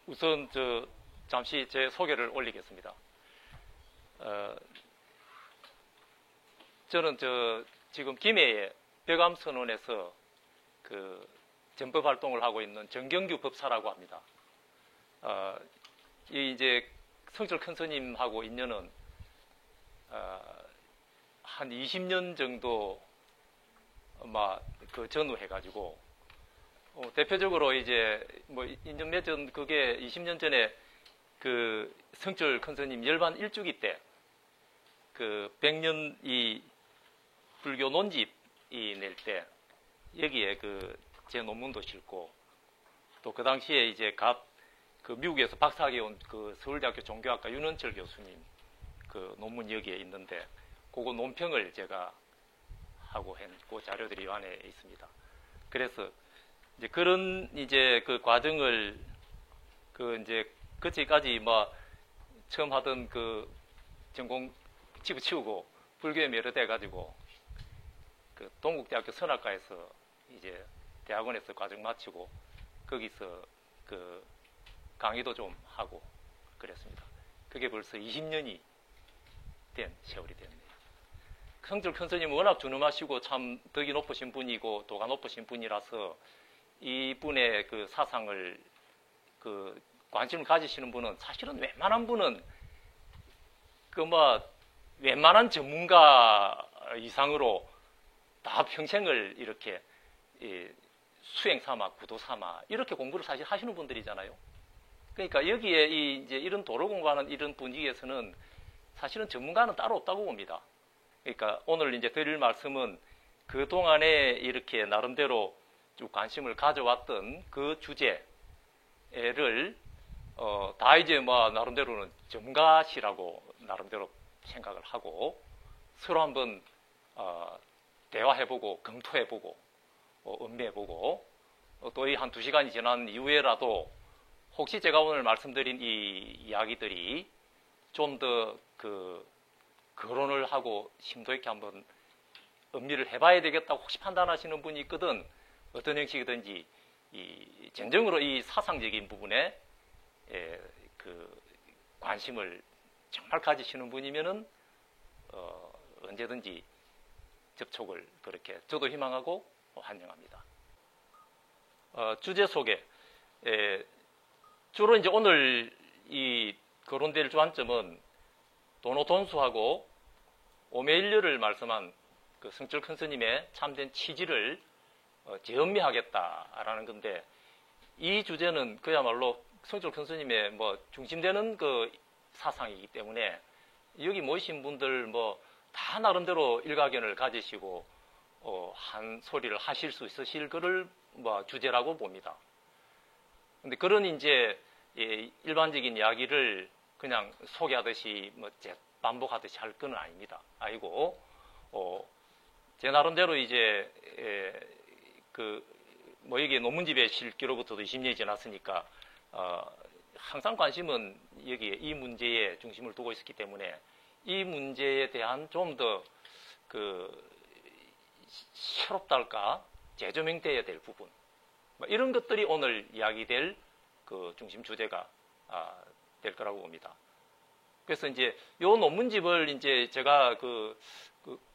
우선 잠시 제 소개를 올리겠습니다. 저는 지금 김해의 벽암선원에서 그 전법 활동을 하고 있는 정경규 법사라고 합니다. 이제 성철 큰 스님하고 인연은 한 20년 정도 그 전후해가지고 대표적으로 이제 뭐 인연 맺은 그게 20년 전에 그 성철 큰 스님 열반 일주기 때 그 100년 이 불교 논집이 낼 때 여기에 그 제 논문도 싣고 또 그 당시에 이제 그 미국에서 박사학위 온 그 서울대학교 종교학과 윤원철 교수님 그 논문 여기에 있는데 그거 논평을 제가 하고 그 자료들이 이 안에 있습니다. 그래서 이제 그런 이제 그 과정을 그때까지 뭐 처음 하던 그 전공 집어치우고 불교에 매료돼 가지고 그 동국대학교 선악과에서 이제 대학원에서 과정 마치고 거기서 그 강의도 좀 하고 그랬습니다. 그게 벌써 20년이 된 세월이 됐네요. 성철 큰 스님은 워낙 준엄하시고 참 덕이 높으신 분이고 도가 높으신 분이라서 이분의 그 사상을 그 관심을 가지시는 분은 사실은 웬만한 분은 웬만한 전문가 이상으로 다 평생을 이렇게 수행 삼아 구도 삼아 이렇게 공부를 사실 하시는 분들이잖아요. 그러니까 여기에 이제 이런 도로 공부하는 이런 분위기에서는 사실은 전문가는 따로 없다고 봅니다. 그러니까 오늘 이제 드릴 말씀은 그 동안에 이렇게 나름대로 쭉 관심을 가져왔던 그 주제를 다 이제 뭐 나름대로는 전문가시라고 나름대로 생각을 하고 서로 한번 대화해보고 검토해보고 음미해보고 또 이 한 2시간이 지난 이후에라도 혹시 제가 오늘 말씀드린 이 이야기들이 좀 더 그 거론을 하고 심도 있게 한번 음미를 해봐야 되겠다고 혹시 판단하시는 분이 있거든 어떤 형식이든지 전적으로 이 사상적인 부분에 그 관심을 정말 가지시는 분이면은 언제든지 접촉을 그렇게 저도 희망하고 환영합니다. 주제 소개. 주로 이제 오늘 이 거론될 주안점은 도노돈수하고 오매일류를 말씀한 그 성철 큰 스님의 참된 취지를 재음미하겠다라는 건데 이 주제는 그야말로 성철 큰 스님의 뭐 중심되는 그 사상이기 때문에 여기 모이신 분들 뭐 다 나름대로 일가견을 가지시고 한 소리를 하실 수 있으실 거를 뭐 주제라고 봅니다. 근데 그런 이제 일반적인 이야기를 그냥 소개하듯이 뭐 반복하듯이 할 건 아닙니다. 아니고 제 나름대로 이제 그 뭐 여기 논문집에 실기로부터도 20년이 지났으니까 항상 관심은 여기에 이 문제에 중심을 두고 있었기 때문에 이 문제에 대한 좀 더 그 새롭달까 재조명돼야 될 부분 뭐 이런 것들이 오늘 이야기될 그 중심 주제가 될 거라고 봅니다. 그래서 이제 요 논문집을 이제 제가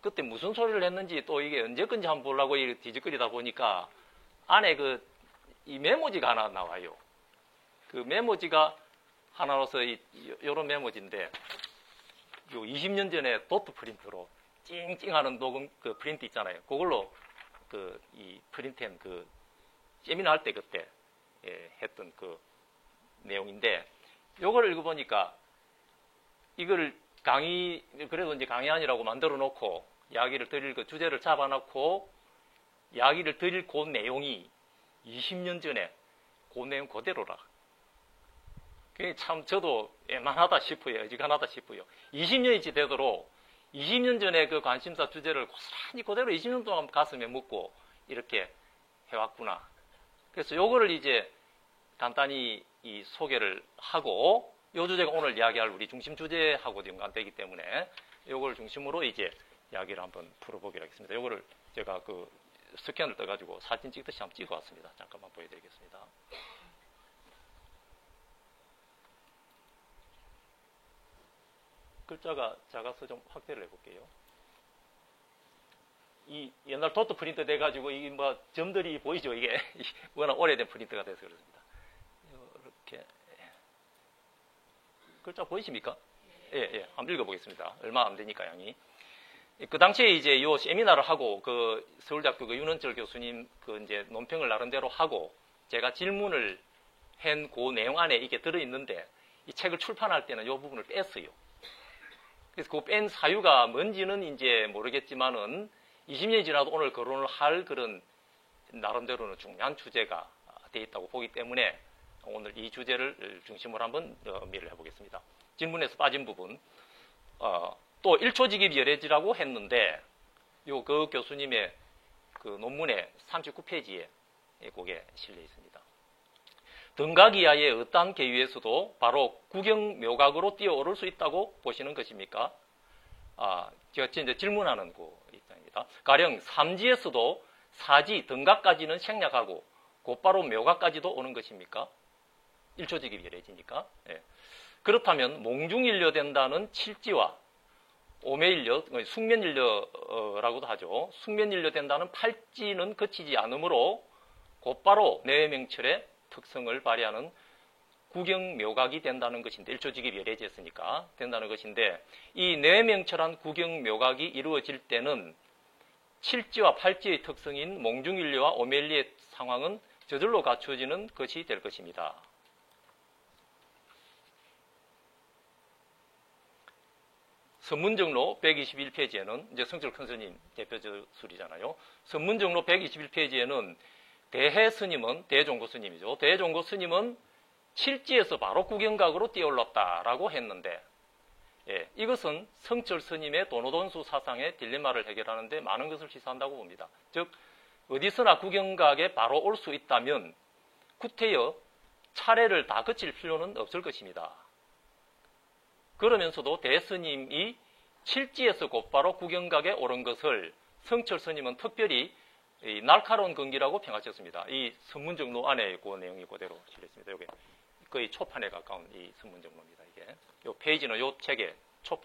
그때 무슨 소리를 했는지 또 이게 언제 건지 한번 보려고 뒤적거리다 보니까 안에 이 메모지가 하나 나와요. 그 메모지가 하나로서 요런 메모지인데 요 20년 전에 도트 프린트로 찡찡하는 녹음 그 프린트 있잖아요. 그걸로 이 프린트한 그 세미나 할 때 그때 했던 그 내용인데 요걸 읽어보니까 이걸 그래도 이제 강의 아니라고 만들어 놓고 이야기를 드릴 그 주제를 잡아놓고 이야기를 드릴 그 내용이 20년 전에 그 내용 그대로라. 그게 참 저도 애만하다 싶어요. 어지간하다 싶어요. 20년이 되도록 20년 전에 그 관심사 주제를 고스란히 그대로 20년 동안 가슴에 묻고 이렇게 해왔구나. 그래서 요거를 이제 간단히 이 소개를 하고 요 주제가 오늘 이야기할 우리 중심 주제하고도 연관되기 때문에 요걸 중심으로 이제 이야기를 한번 풀어보기로 하겠습니다. 요거를 제가 그 스캔을 떠가지고 사진 찍듯이 한번 찍어왔습니다. 잠깐만 보여드리겠습니다. 글자가 작아서 좀 확대를 해볼게요. 이 옛날 도트 프린터 돼가지고 이 뭐 점들이 보이죠? 이게 워낙 오래된 프린터가 돼서 그렇습니다. 이렇게 글자 보이십니까? 예, 한번 읽어보겠습니다. 얼마 안 되니까 양이. 그 당시에 이제 요 세미나를 하고 그 서울대학교 그 윤원철 교수님 그 이제 논평을 나름대로 하고 제가 질문을 한 그 내용 안에 이게 들어있는데 이 책을 출판할 때는 요 부분을 뺐어요. 그래서 그 뺀 사유가 뭔지는 이제 모르겠지만은 20년이 지나도 오늘 거론을 할 그런 나름대로는 중요한 주제가 되어 있다고 보기 때문에 오늘 이 주제를 중심으로 한번 의미를 해보겠습니다. 질문에서 빠진 부분. 또 1초직입 열애지라고 했는데 그 교수님의 그 논문의 39페이지에 그게 실려 있습니다. 등각 이하의 어떠한 계유에서도 바로 구경묘각으로 뛰어오를 수 있다고 보시는 것입니까? 제가 이제 질문하는 그 입장입니다. 가령 삼지에서도 사지, 등각까지는 생략하고 곧바로 묘각까지도 오는 것입니까? 1초직입 열애지니까. 예. 그렇다면 몽중일려된다는 칠지와 오매일려, 숙면일려라고도 하죠. 숙면일려된다는 팔지는 거치지 않으므로 곧바로 내외명철의 특성을 발휘하는 구경묘각이 된다는 것인데 1초직입 열애지였으니까 된다는 것인데 이 내외명철한 구경묘각이 이루어질 때는 칠지와 팔지의 특성인 몽중일려와 오매일려의 상황은 저절로 갖추어지는 것이 될 것입니다. 선문정로 121페이지에는 이제 성철 큰스님 대표 저술이잖아요. 선문정로 121페이지에는 대해 스님은 대종고 스님이죠. 대종고 스님은 칠지에서 바로 구경각으로 뛰어올랐다라고 했는데 이것은 성철 스님의 도노돈수 사상의 딜레마를 해결하는 데 많은 것을 시사한다고 봅니다. 즉 어디서나 구경각에 바로 올 수 있다면 구태여 차례를 다 거칠 필요는 없을 것입니다. 그러면서도 대스님이 칠지에서 곧바로 구경각에 오른 것을 성철 스님은 특별히 날카로운 근기라고 평하셨습니다. 이 선문정로 안에 그 내용이 그대로 실렸습니다. 이게 거의 초판에 가까운 이 선문정로입니다. 이게 이 페이지는 이 책의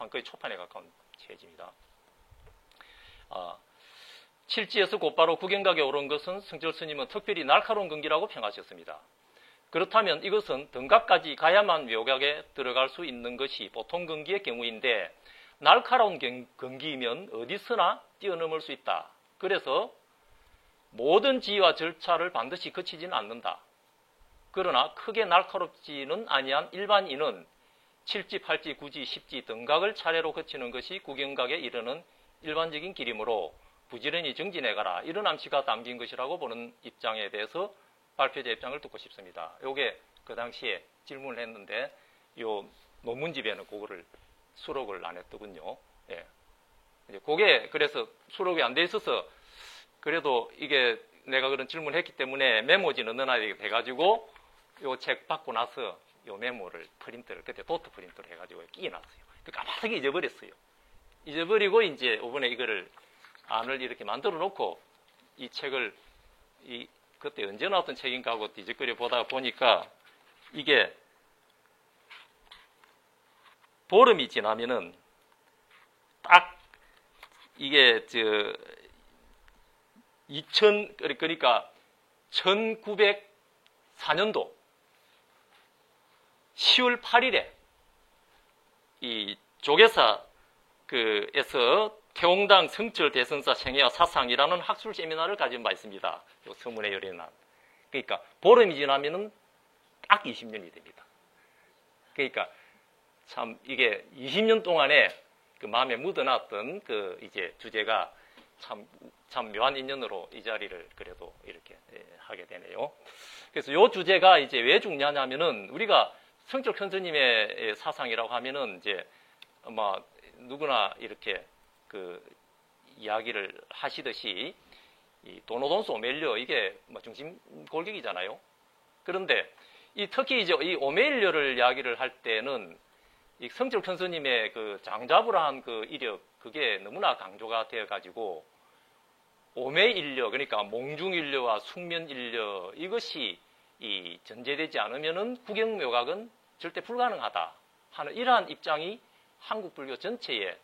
거의 초판에 가까운 페이지입니다. 칠지에서 곧바로 구경각에 오른 것은 성철 스님은 특별히 날카로운 근기라고 평하셨습니다. 그렇다면 이것은 등각까지 가야만 묘각에 들어갈 수 있는 것이 보통 근기의 경우인데 날카로운 근기이면 어디서나 뛰어넘을 수 있다. 그래서 모든 지위와 절차를 반드시 거치지는 않는다. 그러나 크게 날카롭지는 아니한 일반인은 7지, 8지, 9지, 10지 등각을 차례로 거치는 것이 구경각에 이르는 일반적인 길이므로 부지런히 정진해가라. 이런 암시가 담긴 것이라고 보는 입장에 대해서 발표자 입장을 듣고 싶습니다. 요게 그 당시에 질문을 했는데 요 논문집에는 그거를 수록을 안 했더군요. 예. 그게 그래서 수록이 안 돼 있어서 그래도 이게 내가 그런 질문을 했기 때문에 메모지는 넣어놔야 돼가지고 요 책 받고 나서 요 메모를 프린트를 그때 도트 프린트를 해가지고 끼워놨어요. 까맣게 잊어버렸어요. 잊어버리고 이제 이번에 이거를 안을 이렇게 만들어 놓고 이 책을 그때 언제 나왔던 책인가 하고 뒤적거려 보다가 보니까 이게 보름이 지나면은 딱 이게 그러니까 1904년도 10월 8일에 이 조계사 에서 태홍당 성철 대선사 생애와 사상이라는 학술 세미나를 가진 바 있습니다. 요 서문에 열애난. 그러니까 보름이 지나면은 딱 20년이 됩니다. 그러니까 참 이게 20년 동안에 그 마음에 묻어놨던 그 이제 주제가 참 묘한 인연으로 이 자리를 그래도 이렇게 하게 되네요. 그래서 요 주제가 이제 왜 중요하냐면은 우리가 성철 큰스님의 사상이라고 하면은 이제 아마 누구나 이렇게 그 이야기를 하시듯이 이 도노돈수 오메일려 이게 뭐 중심 골격이잖아요. 그런데 특히 이제 이 오메일려를 이야기를 할 때는 이 성철 큰스님의 그 장자부라한 그 이력 그게 너무나 강조가 되어 가지고 오매일려 그러니까 몽중일려와 숙면일려 이것이 이 전제되지 않으면은 구경묘각은 절대 불가능하다 하는 이러한 입장이 한국 불교 전체의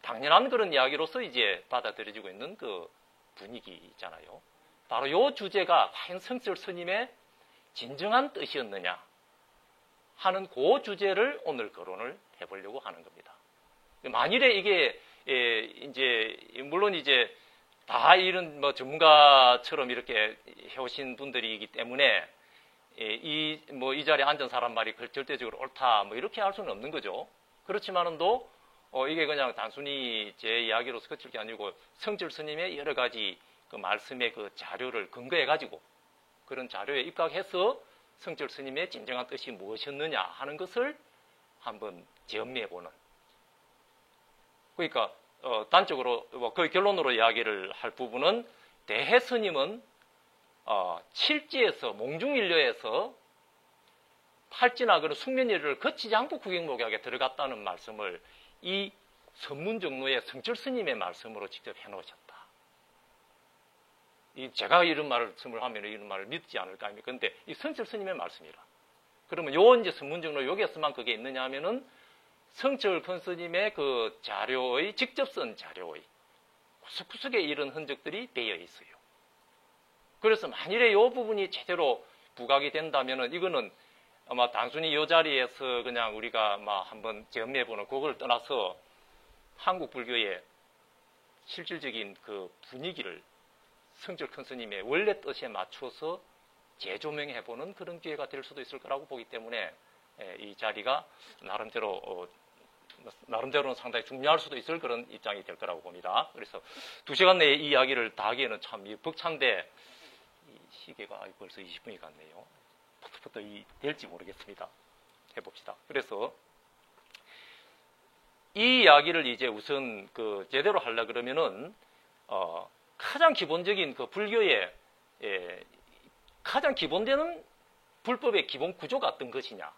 당연한 그런 이야기로서 이제 받아들여지고 있는 그 분위기잖아요. 바로 이 주제가 과연 성철 스님의 진정한 뜻이었느냐 하는 그 주제를 오늘 거론을 해보려고 하는 겁니다. 만일에 이게 이제 물론 이제 다 이런 전문가처럼 이렇게 해오신 분들이기 때문에 이 자리에 앉은 사람 말이 절대적으로 옳다 이렇게 할 수는 없는 거죠. 그렇지만은도 이게 그냥 단순히 제 이야기로서 그칠 게 아니고 성철 스님의 여러 가지 그 말씀의 그 자료를 근거해 가지고 그런 자료에 입각해서 성철 스님의 진정한 뜻이 무엇이었느냐 하는 것을 한번 재음미해 보는. 그러니까 단적으로 그 결론으로 이야기를 할 부분은 대해 스님은 칠지에서 몽중일려에서 팔지나 그런 숙면일을 거치지 않고 구경목약에 들어갔다는 말씀을 이 선문정로의 성철 스님의 말씀으로 직접 해놓으셨다. 제가 이런 말씀을 하면 이런 말을 믿지 않을까 합니까? 근데 이 성철 스님의 말씀이라. 그러면 이제 선문정로 여기에서만 그게 있느냐 하면은 성철 큰 스님의 그 자료의 직접 쓴 자료의 구석구석에 이런 흔적들이 배어 있어요. 그래서 만일에 이 부분이 제대로 부각이 된다면은 이거는 아마 단순히 이 자리에서 그냥 우리가 한번 재음미해보는 그걸 떠나서 한국 불교의 실질적인 그 분위기를 성철 큰 스님의 원래 뜻에 맞춰서 재조명해보는 그런 기회가 될 수도 있을 거라고 보기 때문에 이 자리가 나름대로는 상당히 중요할 수도 있을 그런 입장이 될 거라고 봅니다. 그래서 2시간 내에 이 이야기를 다 하기에는 참 벅찬데 이 시계가 벌써 20분이 갔네요. 부터 될지 모르겠습니다. 해봅시다. 그래서 이 이야기를 이제 우선 제대로 하려 그러면은 가장 기본적인 그 불교의 가장 기본되는 불법의 기본 구조가 어떤 것이냐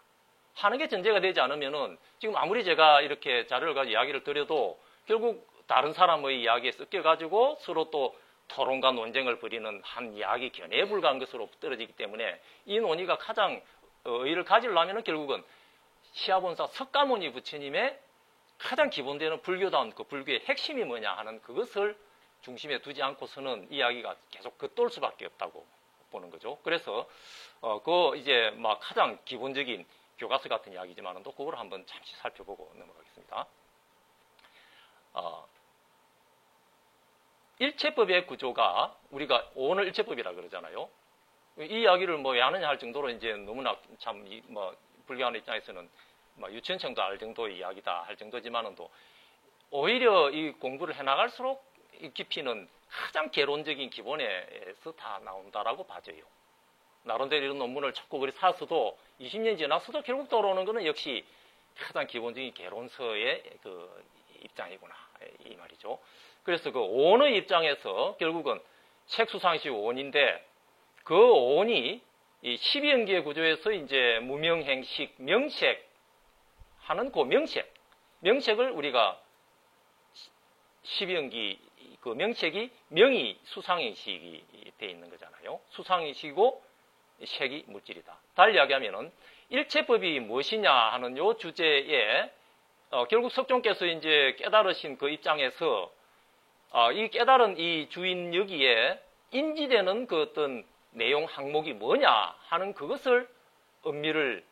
하는 게 전제가 되지 않으면은 지금 아무리 제가 이렇게 자료를 가지고 이야기를 드려도 결국 다른 사람의 이야기에 섞여가지고 서로 또 토론과 논쟁을 벌이는 한 이야기 견해에 불과한 것으로 떨어지기 때문에 이 논의가 가장 의의를 가지려면은 결국은 시아본사 석가모니 부처님의 가장 기본되는 불교다운 그 불교의 핵심이 뭐냐 하는 그것을 중심에 두지 않고서는 이야기가 계속 겉돌 수밖에 없다고 보는 거죠. 그래서 이제 가장 기본적인 교과서 같은 이야기지만은 또 그걸 한번 잠시 살펴보고 넘어가겠습니다. 일체법의 구조가 우리가 오늘 일체법이라 그러잖아요. 이 이야기를 왜 하느냐 할 정도로 이제 너무나 참 불교하는 입장에서는 유치원생도 알 정도의 이야기다 할 정도지만은도 오히려 이 공부를 해나갈수록 이 깊이는 가장 개론적인 기본에서 다 나온다라고 봐져요. 나름대로 이런 논문을 찾고 그리 사서도 20년 지나서도 결국 돌아오는 것은 역시 가장 기본적인 개론서의 그 입장이구나 이 말이죠. 그래서 그 오의 입장에서 결국은 색수상식 오인데 그 오이 이 12연기의 구조에서 이제 무명행식 명색 하는 그 명색을 우리가 12연기 그 명색이 명이 수상행식이 돼 있는 거잖아요. 수상행식이고 색이 물질이다. 달리 이야기하면은 일체법이 무엇이냐 하는 요 주제에 결국 석종께서 이제 깨달으신 그 입장에서 이 깨달은 이 주인 여기에 인지되는 그 어떤 내용 항목이 뭐냐 하는 그것을 음미를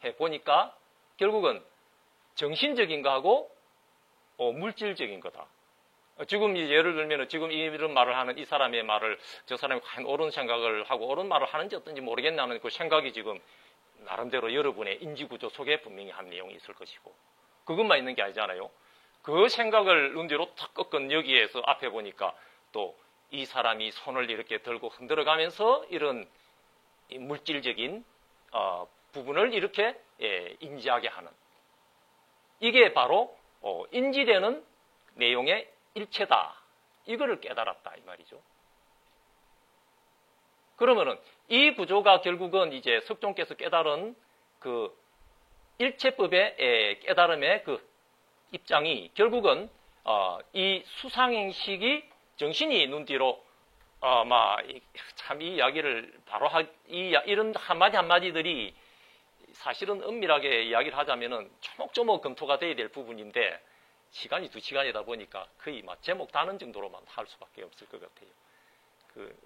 해 보니까 결국은 정신적인 거하고 물질적인 거다. 지금 예를 들면 지금 이런 말을 하는 이 사람의 말을 저 사람이 과연 옳은 생각을 하고 옳은 말을 하는지 어떤지 모르겠나는 그 생각이 지금 나름대로 여러분의 인지구조 속에 분명히 한 내용이 있을 것이고 그것만 있는 게 아니잖아요. 그 생각을 눈뒤로 탁 꺾은 여기에서 앞에 보니까 또 이 사람이 손을 이렇게 들고 흔들어가면서 이런 물질적인 부분을 이렇게 인지하게 하는 이게 바로 인지되는 내용의 일체다. 이거를 깨달았다 이 말이죠. 그러면은 이 구조가 결국은 이제 석종께서 깨달은 그 일체법의 깨달음의 그 입장이 결국은 이 수상행식이 정신이 눈뒤로 참 이 이야기를 바로 이런 한마디 한마디들이 사실은 엄밀하게 이야기를 하자면은 조목조목 검토가 돼야 될 부분인데 시간이 2시간이다 보니까 거의 막 제목 다는 정도로만 할 수밖에 없을 것 같아요.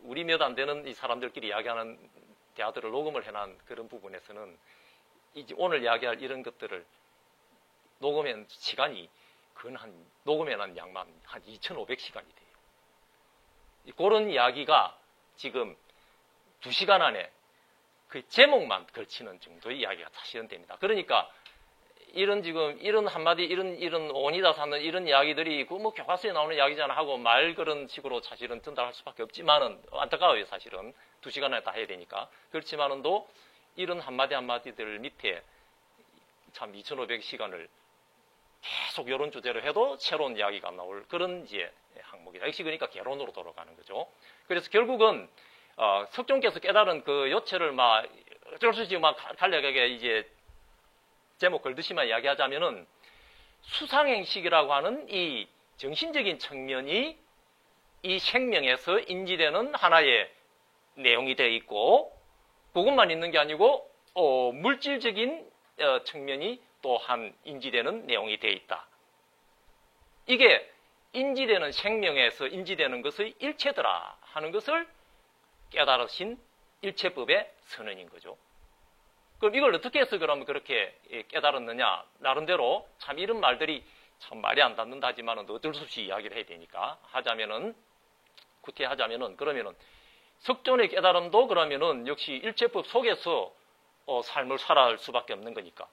우리 몇 안 되는 이 사람들끼리 이야기하는 대화들을 녹음을 해놓은 그런 부분에서는 이제 오늘 이야기할 이런 것들을 녹음한 시간이 녹음해놓은 양만 한 2,500시간이 돼요. 그런 이야기가 지금 2시간 안에 그 제목만 걸치는 정도의 이야기가 사실은 됩니다. 그러니까 이런 한마디, 이런 오니다 사는 이런 이야기들이 뭐 교과서에 나오는 이야기잖아 하고 말 그런 식으로 사실은 전달할 수밖에 없지만은 안타까워요, 사실은. 2시간 안에 다 해야 되니까. 그렇지만은 또 이런 한마디들 밑에 참 2,500시간을 계속 이런 주제로 해도 새로운 이야기가 나올 그런 이제 항목이다. 역시 그러니까 개론으로 돌아가는 거죠. 그래서 결국은 석종께서 깨달은 그 요체를 막 어쩔 수 없이 막 간략하게 이제 제목 걸듯이만 이야기하자면은 수상행식이라고 하는 이 정신적인 측면이 이 생명에서 인지되는 하나의 내용이 되어 있고 그것만 있는 게 아니고 물질적인 측면이 또한 인지되는 내용이 되어 있다. 이게 인지되는 생명에서 인지되는 것의 일체더라 하는 것을 깨달으신 일체법의 선언인 거죠. 그럼 이걸 어떻게 해서 그러면 그렇게 깨달았느냐? 나름대로 참 이런 말들이 참 말이 안 닿는다 하지만은 어쩔 수 없이 이야기를 해야 되니까 구태하자면은 그러면은 석존의 깨달음도 그러면은 역시 일체법 속에서 삶을 살아갈 수밖에 없는 거니까.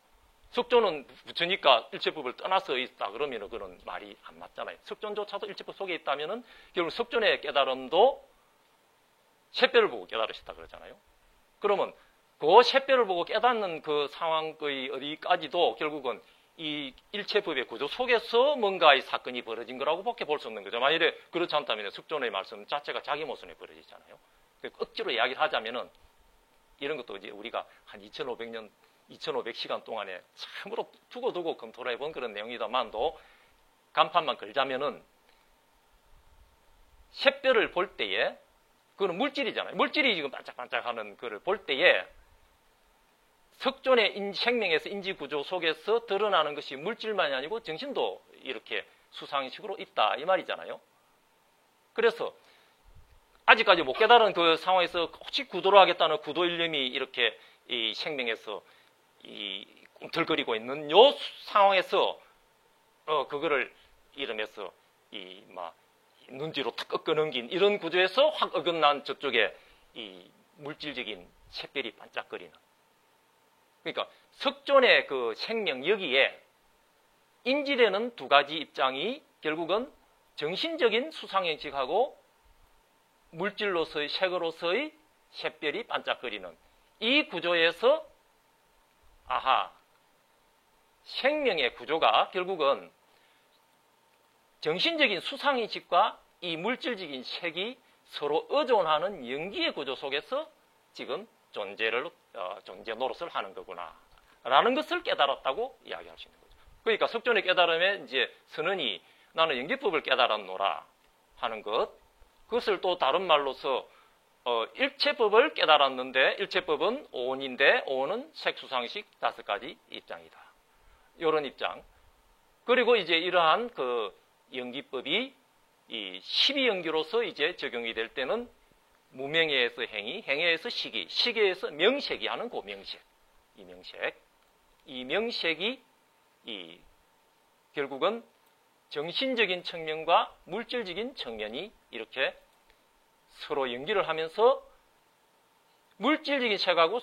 석존은 부처니까 일체법을 떠나서 있다 그러면은 그런 말이 안 맞잖아요. 석존조차도 일체법 속에 있다면은 결국 석존의 깨달음도 샛별을 보고 깨달으셨다 그러잖아요. 그러면 그 샛별을 보고 깨닫는 그 상황의 어디까지도 결국은 이 일체법의 구조 속에서 뭔가의 사건이 벌어진 거라고 밖에 볼 수 없는 거죠. 만일에 그렇지 않다면 석존의 말씀 자체가 자기 모순에 벌어지잖아요. 억지로 이야기를 하자면은 이런 것도 이제 우리가 한 2,500시간 동안에 참으로 두고두고 검토를 해본 그런 내용이다만도 간판만 걸자면은 샛별을 볼 때에 그거는 물질이잖아요. 물질이 지금 반짝반짝하는 그걸 볼 때에 석존의 생명에서 인지구조 속에서 드러나는 것이 물질만이 아니고 정신도 이렇게 수상식으로 있다 이 말이잖아요. 그래서 아직까지 못 깨달은 그 상황에서 혹시 구도로 하겠다는 구도 일념이 이렇게 이 생명에서 이 꿈틀거리고 있는 요 상황에서 그거를 이름해서 이 막 눈뒤로 탁 꺾어 넘긴 이런 구조에서 확 어긋난 저쪽에 이 물질적인 샛별이 반짝거리는. 그러니까 석존의 그 생명 여기에 인지되는 두 가지 입장이 결국은 정신적인 수상행식하고 물질로서의 색으로서의 샛별이 반짝거리는 이 구조에서 생명의 구조가 결국은 정신적인 수상의식과 이 물질적인 색이 서로 의존하는 연기의 구조 속에서 지금 존재 노릇을 하는 거구나 라는 것을 깨달았다고 이야기할 수 있는 거죠. 그러니까 석존의 깨달음에 이제 선언이 나는 연기법을 깨달았노라 하는 것, 그것을 또 다른 말로서 일체법을 깨달았는데 일체법은 오온인데 오온은 색수상식 5가지 입장이다. 이런 입장. 그리고 이제 이러한 그 연기법이 이 12연기로서 이제 적용이 될 때는 무명예에서 행위, 행위에서 시기, 시기에서 명색이 하는 그 명색. 이 명색이 이 결국은 정신적인 측면과 물질적인 측면이 이렇게 서로 연기를 하면서 물질적인 색하고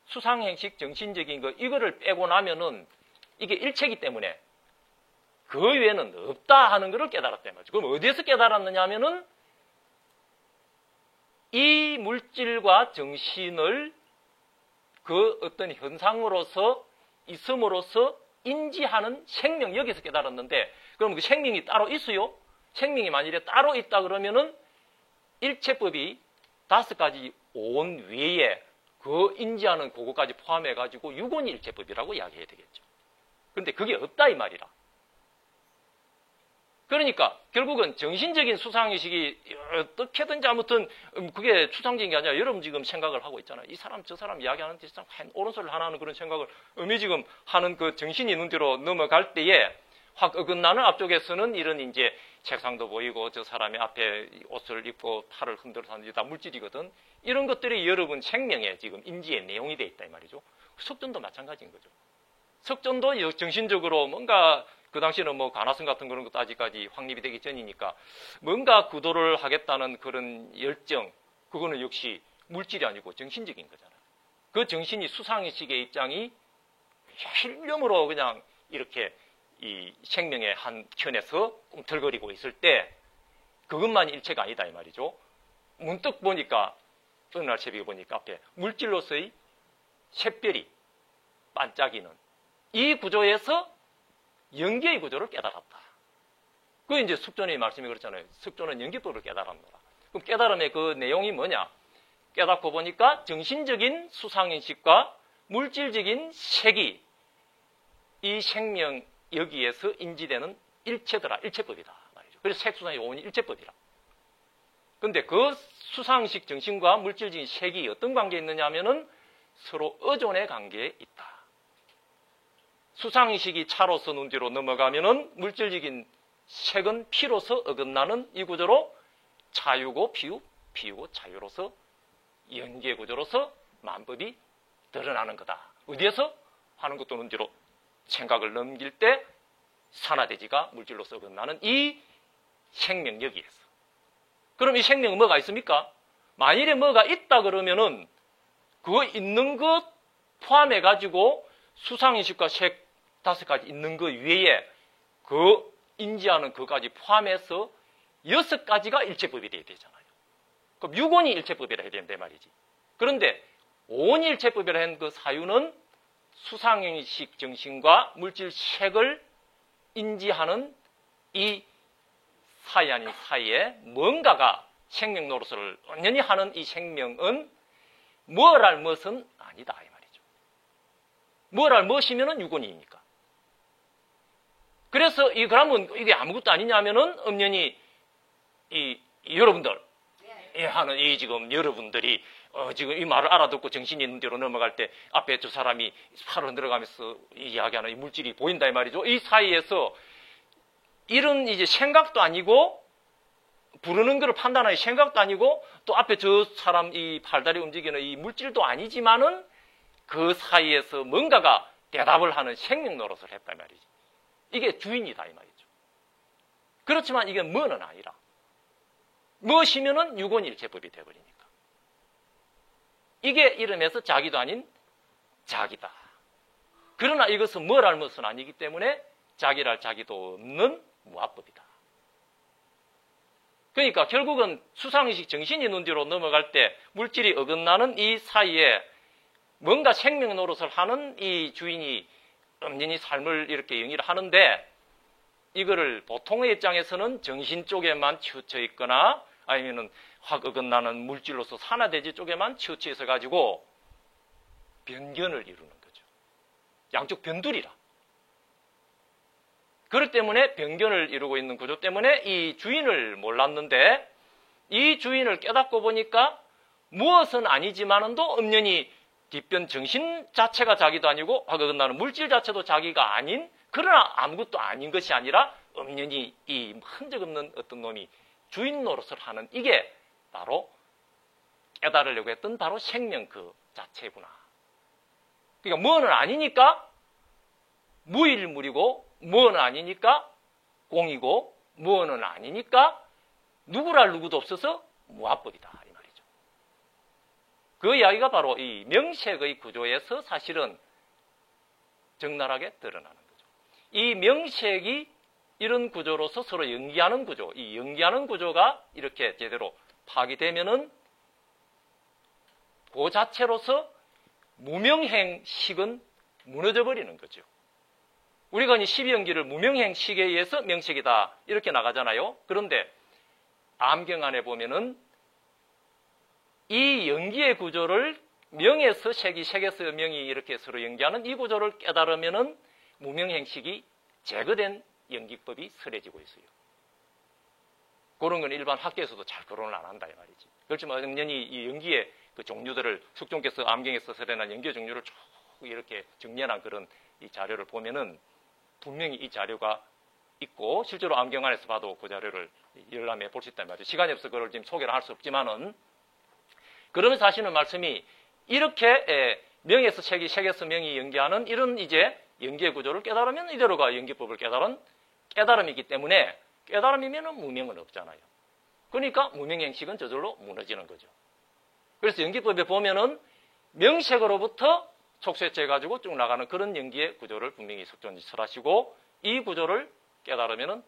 수상행식 정신적인 거 이거를 빼고 나면은 이게 일체이기 때문에 그 외에는 없다 하는 것을 깨달았단 말이죠. 그럼 어디에서 깨달았느냐 하면은 이 물질과 정신을 그 어떤 현상으로서 있음으로써 인지하는 생명 여기서 깨달았는데 그럼 그 생명이 따로 있어요? 생명이 만일에 따로 있다 그러면은 일체법이 5가지 오온 외에 그 인지하는 그거까지 포함해가지고 유곤 일체법이라고 이야기해야 되겠죠. 그런데 그게 없다 이 말이라. 그러니까 결국은 정신적인 수상의식이 어떻게든지 아무튼 그게 추상적인 게 아니라 여러분 지금 생각을 하고 있잖아요. 이 사람 저 사람 이야기하는데 참 옳은 소리를 하나 하는 그런 생각을 지금 하는 그 정신이 있는 뒤로 넘어갈 때에 확 어긋나는 앞쪽에서는 이런 이제 책상도 보이고 저 사람이 앞에 옷을 입고 팔을 흔들어서 하는 게 다 물질이거든. 이런 것들이 여러분 생명의 지금 인지의 내용이 돼 있다 이 말이죠. 석전도 마찬가지인 거죠. 석전도 정신적으로 뭔가 그 당시에는 뭐 간화성 같은 그런 것도 아직까지 확립이 되기 전이니까 뭔가 구도를 하겠다는 그런 열정, 그거는 역시 물질이 아니고 정신적인 거잖아요. 그 정신이 수상의식의 입장이 필름으로 그냥 이렇게 이 생명의 한 켠에서 꿈틀거리고 있을 때 그것만 일체가 아니다 이 말이죠. 문득 보니까 어느 날 새벽에 보니까 앞에 물질로서의 샛별이 반짝이는 이 구조에서 연기의 구조를 깨달았다. 그 이제 숙전의 말씀이 그렇잖아요. 숙전은 연기법을 깨달았노라. 그럼 깨달음의 그 내용이 뭐냐? 깨닫고 보니까 정신적인 수상인식과 물질적인 색이 이 생명 여기에서 인지되는 일체더라. 일체법이다. 말이죠. 그래서 색수상의 오온이 일체법이라. 근데 그 수상식 정신과 물질적인 색이 어떤 관계에 있느냐 하면은 서로 의존의 관계에 있다. 수상의식이 차로서 눈 뒤로 넘어가면은 물질적인 색은 피로서 어긋나는 이 구조로 차유고 피유, 피유고 차유로서 연계 구조로서 만법이 드러나는 거다. 어디에서? 하는 것도 눈 뒤로 생각을 넘길 때 산화대지가 물질로서 어긋나는 이 생명 여기에서. 그럼 이 생명은 뭐가 있습니까? 만일에 뭐가 있다 그러면은 그거 있는 것 포함해가지고 수상인식과 색 5가지 있는 것 외에 그 인지하는 그까지 포함해서 6가지가 일체법이 돼야 되잖아요. 그럼 6원이 일체법이라 해야 되는데 말이지. 그런데 5원이 일체법이라 한 그 사유는 수상인식 정신과 물질 색을 인지하는 이 사이 아닌 사이에 뭔가가 생명 노릇을 온전히 하는 이 생명은 뭐랄 것은 아니다 이 말이죠. 뭐랄 것이면은 유곤이니까. 그래서 그러면 이게 아무것도 아니냐면은 엄연히 여러분들 하는 이 지금 여러분들이 지금 이 말을 알아듣고 정신이 있는 대로 넘어갈 때 앞에 저 사람이 팔을 흔들어가면서 이야기하는 이 물질이 보인다 이 말이죠. 이 사이에서 이런 이제 생각도 아니고 부르는 것을 판단하는 생각도 아니고 또 앞에 저 사람 이 팔다리 움직이는 이 물질도 아니지만은 그 사이에서 뭔가가 대답을 하는 생명 노릇을 했다 이 말이지. 이게 주인이다 이 말이죠. 그렇지만 이게 뭐는 아니라 무엇이면은 유곤일체법이 되어버리니까. 이게 이름에서 자기도 아닌 자기다. 그러나 이것은 뭐랄 것은 아니기 때문에 자기랄 자기도 없는 무아법이다. 그러니까 결국은 수상의식 정신이 눈 뒤로 넘어갈 때 물질이 어긋나는 이 사이에 뭔가 생명 노릇을 하는 이 주인이 엄연히 삶을 이렇게 영위를 하는데 이거를 보통의 입장에서는 정신 쪽에만 치우쳐 있거나 아니면은 확 어긋나는 물질로서 산화대지 쪽에만 치우쳐 있어 가지고 변견을 이루는 거죠. 양쪽 변두리라. 그렇기 때문에 변견을 이루고 있는 구조 때문에 이 주인을 몰랐는데 이 주인을 깨닫고 보니까 무엇은 아니지만은도 엄연히 뒷변 정신 자체가 자기도 아니고 확 어긋나는 물질 자체도 자기가 아닌 그러나 아무것도 아닌 것이 아니라 엄연히 이 흔적 없는 어떤 놈이 주인 노릇을 하는 이게 바로 깨달으려고 했던 바로 생명 그 자체구나. 그러니까 뭐는 아니니까 무일물이고 뭐는 아니니까 공이고 뭐는 아니니까 누구랄 누구도 없어서 무아법이다 이 말이죠. 그 이야기가 바로 이 명색의 구조에서 사실은 적나라하게 드러나는 거죠. 이 명색이 이런 구조로서 서로 연기하는 구조, 이 연기하는 구조가 이렇게 제대로 파괴되면은 그 자체로서 무명행식은 무너져 버리는 거죠. 우리가 이 12연기를 무명행식에 의해서 명색이다 이렇게 나가잖아요. 그런데 암경 안에 보면은 이 연기의 구조를 명에서 색이, 색에서 명이 이렇게 서로 연기하는 이 구조를 깨달으면은 무명행식이 제거된 연기법이 설해지고 있어요. 그런 건 일반 학계에서도 잘 거론을 안 한다 이 말이지. 그렇지만 당연히 이 연기의 그 종류들을 숙종께서 암경에서 설해난 연기의 종류를 쭉 이렇게 정리한 그런 이 자료를 보면은 분명히 이 자료가 있고 실제로 암경 안에서 봐도 그 자료를 열람해 볼 수 있단 말이죠. 시간이 없어 그걸 지금 소개를 할 수 없지만은 그러면서 하시는 말씀이 이렇게 명에서 책이, 책에서 명이 연기하는 이런 이제 연기의 구조를 깨달으면 이대로가 연기법을 깨달은 깨달음이기 때문에 깨달음이면은 무명은 없잖아요. 그러니까 무명행식은 저절로 무너지는 거죠. 그래서 연기법에 보면은 명색으로부터 촉수해체 가지고 쭉 나가는 그런 연기의 구조를 분명히 석존이 설하시고 이 구조를 깨달으면은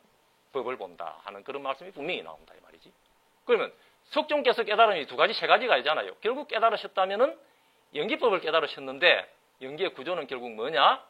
법을 본다 하는 그런 말씀이 분명히 나온다 이 말이지. 그러면 석존께서 깨달음이 두 가지, 세 가지가 있잖아요. 결국 깨달으셨다면은 연기법을 깨달으셨는데 연기의 구조는 결국 뭐냐?